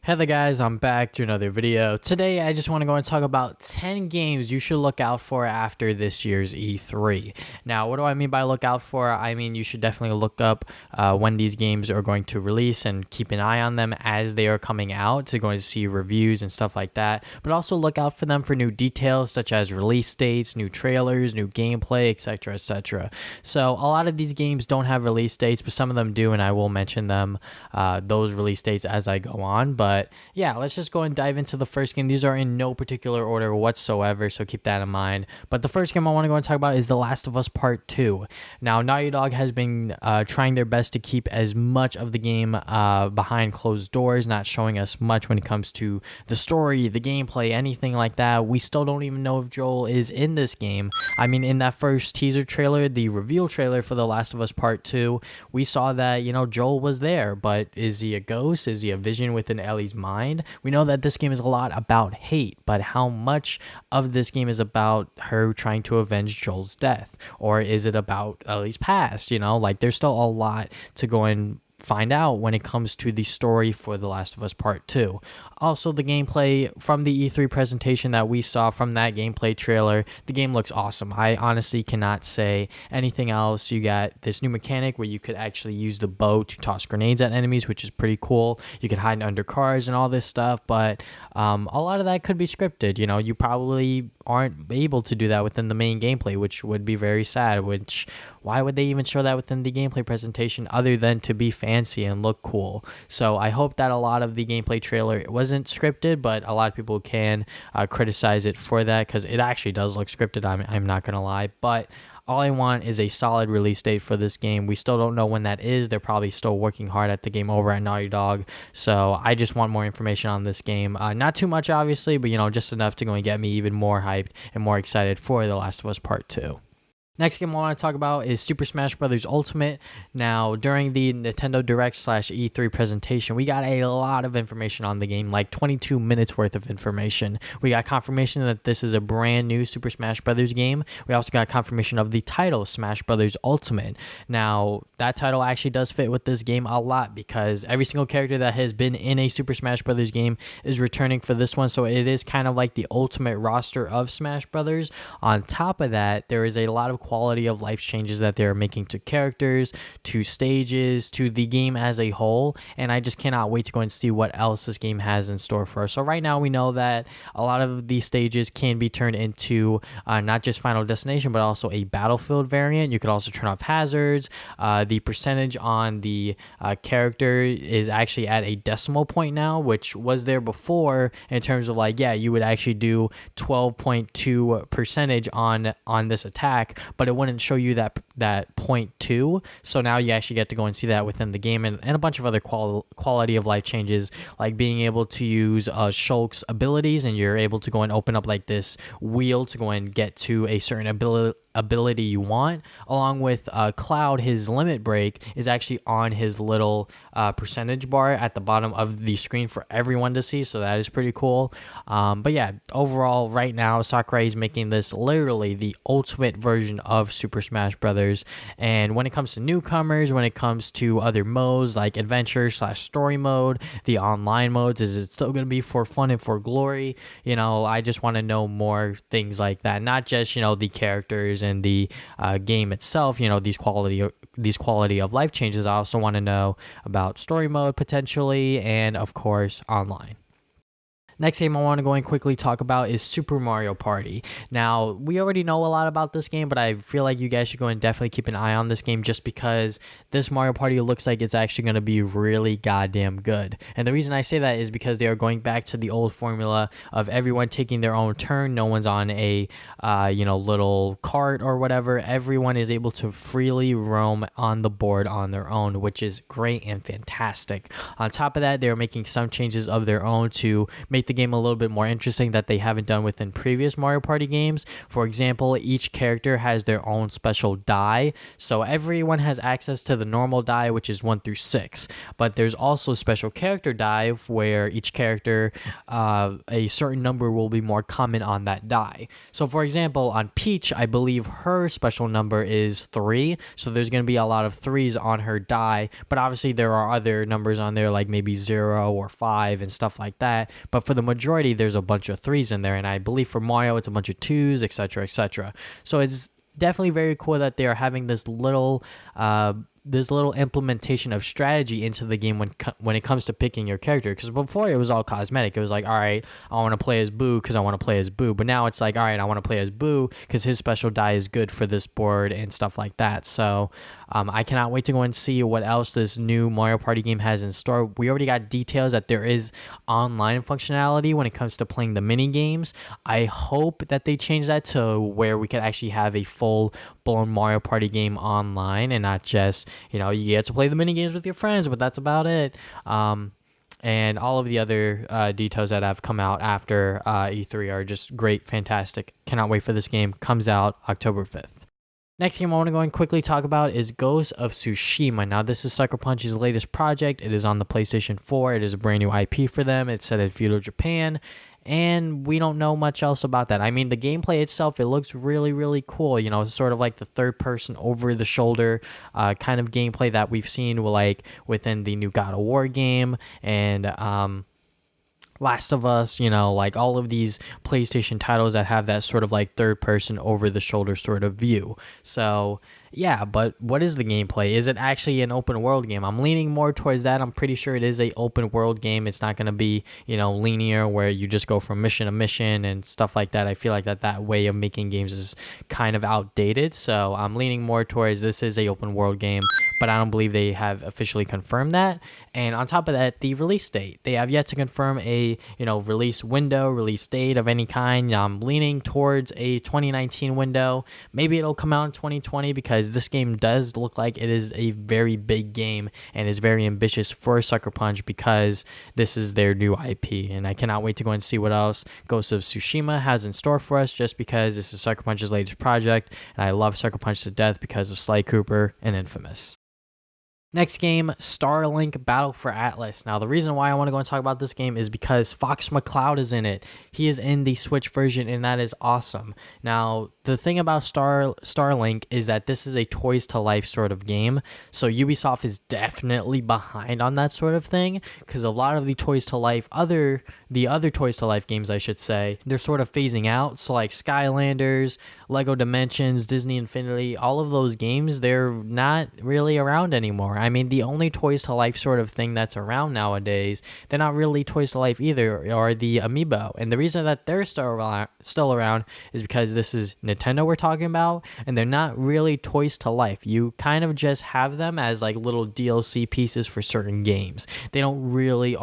Hey there guys, I'm back to another video. Today I just want to go and talk about 10 games you should look out for after this year's E3. Now, what do I mean by look out for? I mean you should definitely look up when these games are going to release and keep an eye on them as they are coming out to go and see reviews and stuff like that. But also look out for them for new details such as release dates, new trailers, new gameplay, etc, etc. So a lot of these games don't have release dates, but some of them do, and I will mention them, those release dates as I go on. But yeah, let's just go and dive into the first game. These are in no particular order whatsoever, so keep that in mind. But the first game I want to go and talk about is The Last of Us Part 2. Now, Naughty Dog has been trying their best to keep as much of the game behind closed doors, not showing us much when it comes to the story, the gameplay, anything like that. We still don't even know if Joel is in this game. I mean, in that first teaser trailer, the reveal trailer for The Last of Us Part 2, we saw that, Joel was there, but is he a ghost? Is he a vision within Ellie's mind? We know that this game is a lot about hate, but how much of this game is about her trying to avenge Joel's death? Or is it about Ellie's past? There's still a lot to go and find out when it comes to the story for The Last of Us Part 2. Also, the gameplay from the E3 presentation that we saw from that gameplay trailer, the game looks awesome. I honestly cannot say anything else. You got this new mechanic where you could actually use the bow to toss grenades at enemies, which is pretty cool. You can hide under cars and all this stuff, but a lot of that could be scripted. You probably aren't able to do that within the main gameplay, which would be very sad, why would they even show that within the gameplay presentation other than to be fancy and look cool? So I hope that a lot of the gameplay trailer wasn't scripted, but a lot of people can criticize it for that because it actually does look scripted. I'm not going to lie, but all I want is a solid release date for this game. We still don't know when that is. They're probably still working hard at the game over at Naughty Dog. So I just want more information on this game. Not too much, obviously, but, just enough to go and get me even more hyped and more excited for The Last of Us Part 2. Next game I want to talk about is Super Smash Bros. Ultimate. Now, during the Nintendo Direct/E3 presentation, we got a lot of information on the game, like 22 minutes worth of information. We got confirmation that this is a brand new Super Smash Bros. Game. We also got confirmation of the title, Smash Bros. Ultimate. Now, that title actually does fit with this game a lot because every single character that has been in a Super Smash Bros. Game is returning for this one, so it is kind of like the ultimate roster of Smash Bros. On top of that, there is a lot of quality of life changes that they're making to characters, to stages, to the game as a whole, and I just cannot wait to go and see what else this game has in store for us. So right now we know that a lot of these stages can be turned into not just Final Destination, but also a Battlefield variant. You could also turn off hazards. The percentage on the character is actually at a decimal point now, which was there before in terms of you would actually do 12.2 percentage on this attack, but it wouldn't show you that 0.2. So now you actually get to go and see that within the game, and a bunch of other quality of life changes, like being able to use Shulk's abilities, and you're able to go and open up this wheel to go and get to a certain ability you want, along with Cloud. His limit break is actually on his little percentage bar at the bottom of the screen for everyone to see, so that is pretty cool. But yeah, overall right now Sakurai is making this literally the ultimate version of Super Smash Brothers. And when it comes to newcomers, when it comes to other modes like adventure/story mode, the online modes, is it still going to be for fun and for glory? I just want to know more things like that, not just the characters and the game itself, these quality of life changes. I also want to know about story mode potentially, and of course online. Next game I want to go and quickly talk about is Super Mario Party. Now, we already know a lot about this game, but I feel like you guys should go and definitely keep an eye on this game just because this Mario Party looks like it's actually going to be really goddamn good. And the reason I say that is because they are going back to the old formula of everyone taking their own turn. No one's on a, little cart or whatever. Everyone is able to freely roam on the board on their own, which is great and fantastic. On top of that, they're making some changes of their own to make make the game a little bit more interesting that they haven't done within previous Mario Party games. For example, each character has their own special die, so everyone has access to the normal die, which is 1 through 6, but there's also special character die where each character, a certain number will be more common on that die. So for example, on Peach, I believe her special number is 3, so there's going to be a lot of 3s on her die, but obviously there are other numbers on there like maybe 0 or 5 and stuff like that, but for the majority there's a bunch of 3s in there, and I believe for Mario it's a bunch of 2s, etc, etc. So it's definitely very cool that they are having this little implementation of strategy into the game when it comes to picking your character. Because before it was all cosmetic. It was like, all right, I want to play as Boo because I want to play as Boo. But now it's like, all right, I want to play as Boo because his special die is good for this board and stuff like that. So I cannot wait to go and see what else this new Mario Party game has in store. We already got details that there is online functionality when it comes to playing the mini games. I hope that they change that to where we could actually have a full-blown Mario Party game online and not just, you get to play the mini games with your friends, but that's about it. And all of the other details that have come out after E3 are just great, fantastic. Cannot wait for this game. Comes out October 5th. Next game I want to go and quickly talk about is Gos of Tsushima. Now, this is Sucker Punch's latest project. It is on the PlayStation 4. It is a brand new IP for them. It's set in feudal Japan, and we don't know much else about that. I mean, the gameplay itself, it looks really, really cool. It's sort of like the third-person over-the-shoulder kind of gameplay that we've seen within the new God of War game, and Last of Us, like all of these PlayStation titles that have that sort of like third person over the shoulder sort of view. So yeah, but what is the gameplay? Is it actually an open world game? I'm leaning more towards that. I'm pretty sure it is a open world game. It's not going to be, linear where you just go from mission to mission and stuff like that. I feel like that way of making games is kind of outdated. So I'm leaning more towards this is a open world game, but I don't believe they have officially confirmed that. And on top of that, the release date. They have yet to confirm a, release window, release date of any kind. I'm leaning towards a 2019 window. Maybe it'll come out in 2020 because this game does look like it is a very big game and is very ambitious for Sucker Punch because this is their new IP. And I cannot wait to go and see what else Ghost of Tsushima has in store for us, just because this is Sucker Punch's latest project. And I love Sucker Punch to death because of Sly Cooper and Infamous. Next game, Starlink Battle for Atlas. Now, the reason why I want to go and talk about this game is because Fox McCloud is in it. He is in the Switch version, and that is awesome. Now, the thing about Starlink is that this is a Toys to Life sort of game, so Ubisoft is definitely behind on that sort of thing, because a lot of the Toys to Life, the other Toys to Life games, I should say, they're sort of phasing out. So like Skylanders, Lego Dimensions, Disney Infinity, all of those games, they're not really around anymore. I mean, the only Toys to Life sort of thing that's around nowadays, they're not really Toys to Life either, are the Amiibo. And the reason that they're still around is because this is Nintendo we're talking about, and they're not really Toys to Life. You kind of just have them as like little DLC pieces for certain games. They don't really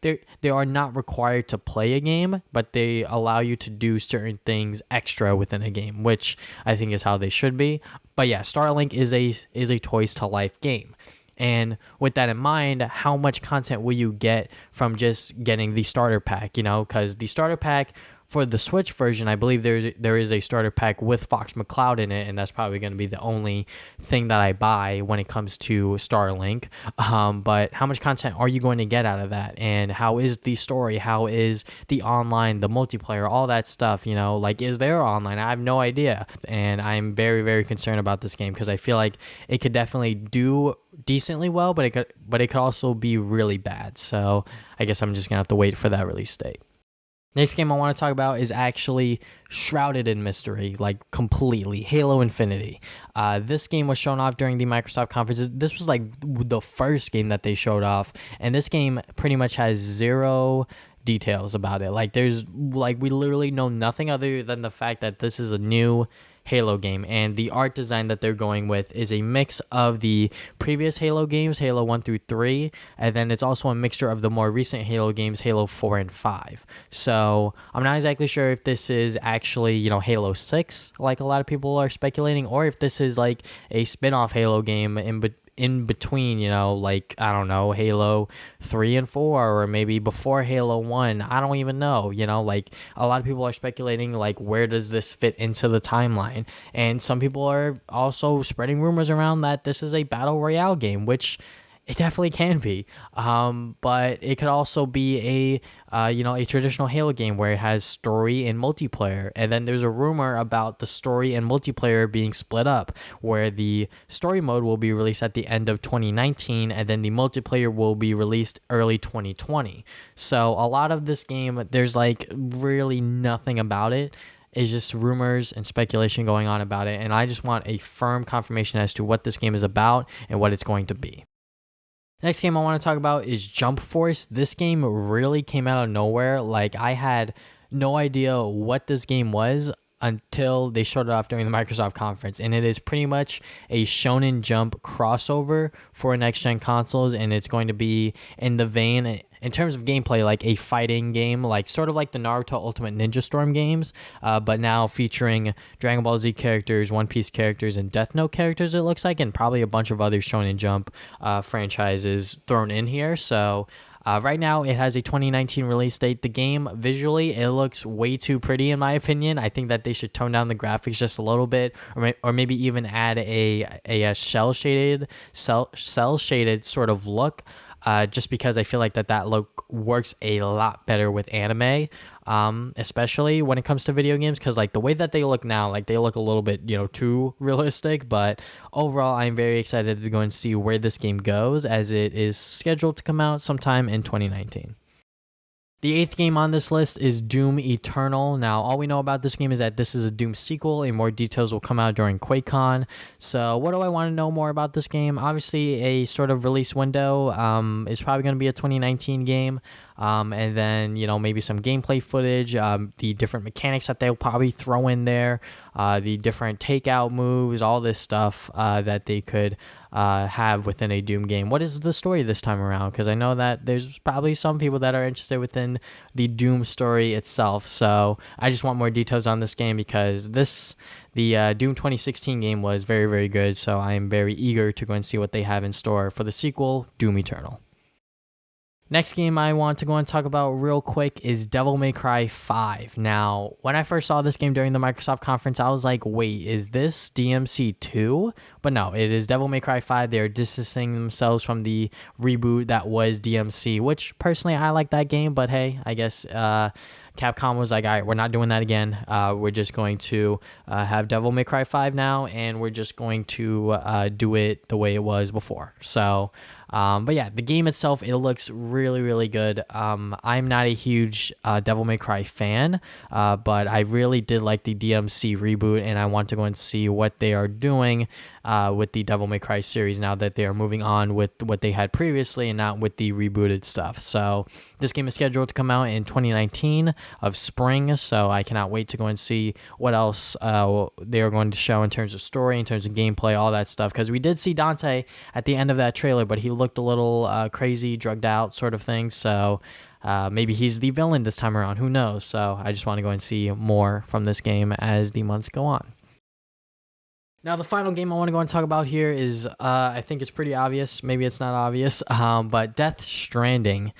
they are not required to play a game, but they allow you to do certain things extra within a game, which I think is how they should be. But yeah, Starlink is a Toys to Life game. And with that in mind, how much content will you get from just getting the starter pack? Because the starter pack for the Switch version, I believe there is a starter pack with Fox McCloud in it, and that's probably going to be the only thing that I buy when it comes to Starlink. But how much content are you going to get out of that? And how is the story? How is the online, the multiplayer, all that stuff? Like, is there online? I have no idea. And I'm very, very concerned about this game because I feel like it could definitely do decently well, but it could also be really bad. So I guess I'm just going to have to wait for that release date. Next game I want to talk about is actually shrouded in mystery, like completely, Halo Infinity. This game was shown off during the Microsoft conference. This was like the first game that they showed off, and this game pretty much has zero details about it. We literally know nothing other than the fact that this is a new Halo game, and the art design that they're going with is a mix of the previous Halo games, Halo 1 through 3, and then it's also a mixture of the more recent Halo games, Halo 4 and 5. So I'm not exactly sure if this is actually, Halo 6, like a lot of people are speculating, or if this is like a spin-off Halo game in between, like, I don't know, Halo 3 and 4, or maybe before Halo 1. I don't even know, like a lot of people are speculating, like, where does this fit into the timeline? And some people are also spreading rumors around that this is a battle royale game, which it definitely can be, but it could also be a traditional Halo game where it has story and multiplayer. And then there's a rumor about the story and multiplayer being split up, where the story mode will be released at the end of 2019, and then the multiplayer will be released early 2020. So a lot of this game, there's like really nothing about it. It's just rumors and speculation going on about it, and I just want a firm confirmation as to what this game is about and what it's going to be. Next game I want to talk about is Jump Force. This game really came out of nowhere. Like, I had no idea what this game was until they showed it off during the Microsoft conference, and it is pretty much a Shonen Jump crossover for next-gen consoles, and it's going to be in the vein, in terms of gameplay, like a fighting game, like sort of like the Naruto Ultimate Ninja Storm games, but now featuring Dragon Ball Z characters, One Piece characters, and Death Note characters, it looks like, and probably a bunch of other Shonen Jump franchises thrown in here. So right now, it has a 2019 release date. The game, visually, it looks way too pretty, in my opinion. I think that they should tone down the graphics just a little bit, or maybe even add a cell-shaded sort of look, just because I feel like that look works a lot better with anime, especially when it comes to video games, because like the way that they look now, like they look a little bit, too realistic. But overall, I'm very excited to go and see where this game goes, as it is scheduled to come out sometime in 2019. The eighth game on this list is Doom Eternal. Now, all we know about this game is that this is a Doom sequel, and more details will come out during QuakeCon. So what do I want to know more about this game? Obviously, a sort of release window is probably going to be a 2019 game. And then, maybe some gameplay footage, the different mechanics that they'll probably throw in there, the different takeout moves, all this stuff that they could have within a Doom game. What is the story this time around? Because I know that there's probably some people that are interested within the Doom story itself. So I just want more details on this game, because the Doom 2016 game was very, very good. So I am very eager to go and see what they have in store for the sequel, Doom Eternal. Next game I want to go and talk about real quick is Devil May Cry 5. Now, when I first saw this game during the Microsoft conference, I was like, wait, is this DMC 2? But no, it is Devil May Cry 5. They're distancing themselves from the reboot that was DMC, which personally I like that game, but hey, I guess Capcom was like, all right, we're not doing that again. We're just going to have Devil May Cry 5 now, and we're just going to do it the way it was before. So, but yeah, the game itself, it looks really, really good. I'm not a huge Devil May Cry fan, but I really did like the DMC reboot, and I want to go and see what they are doing with the Devil May Cry series now that they are moving on with what they had previously and not with the rebooted stuff. So this game is scheduled to come out in 2019 of spring, so I cannot wait to go and see what else they are going to show in terms of story, in terms of gameplay, all that stuff, because we did see Dante at the end of that trailer, but he looked a little crazy, drugged out sort of thing. So maybe he's the villain this time around, who knows? So I just want to go and see more from this game as the months go on. Now, the final game I want to go and talk about here is, I think it's pretty obvious. Maybe it's not obvious, but Death Stranding.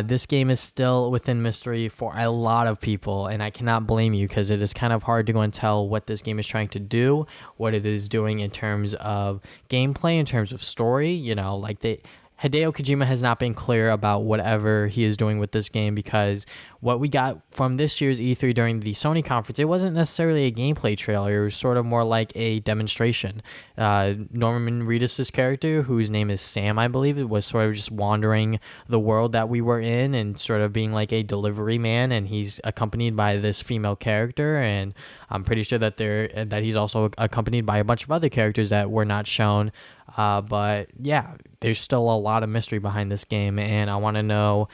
This game is still within mystery for a lot of people, and I cannot blame you, because it is kind of hard to go and tell what this game is trying to do, what it is doing in terms of gameplay, in terms of story. Hideo Kojima has not been clear about whatever he is doing with this game, because what we got from this year's E3 during the Sony conference, it wasn't necessarily a gameplay trailer. It was sort of more like a demonstration. Norman Reedus' character, whose name is Sam, I believe, it was sort of just wandering the world that we were in and sort of being like a delivery man, and he's accompanied by this female character, and I'm pretty sure that he's also accompanied by a bunch of other characters that were not shown. But yeah, there's still a lot of mystery behind this game, and I want to know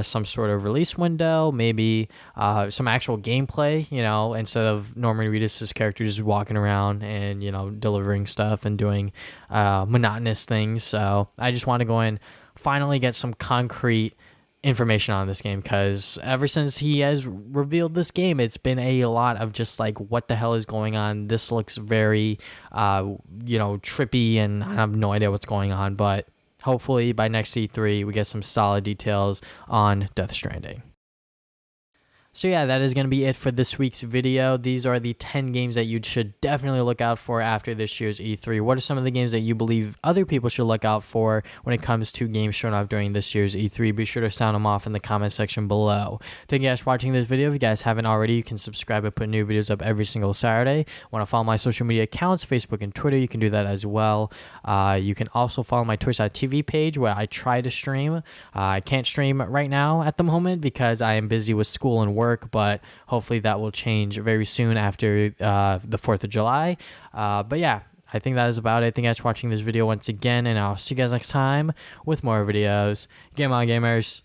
some sort of release window, maybe some actual gameplay, instead of Norman Reedus' character just walking around and, delivering stuff and doing monotonous things. So I just want to go and finally get some concrete information on this game, because ever since he has revealed this game, it's been a lot of just like, what the hell is going on? This looks very trippy, and I have no idea what's going on, but hopefully by next E3 we get some solid details on Death Stranding. So yeah, that is going to be it for this week's video. These are the 10 games that you should definitely look out for after this year's E3. What are some of the games that you believe other people should look out for when it comes to games shown off during this year's E3? Be sure to sound them off in the comment section below. Thank you guys for watching this video. If you guys haven't already, you can subscribe. I put new videos up every single Saturday. Want to follow my social media accounts, Facebook and Twitter, you can do that as well. You can also follow my twitch.tv page where I try to stream. I can't stream right now at the moment because I am busy with school and work, but hopefully that will change very soon after the 4th of July. But yeah, I think that is about it. Thank you guys for watching this video once again, and I'll see you guys next time with more videos. Game on, gamers.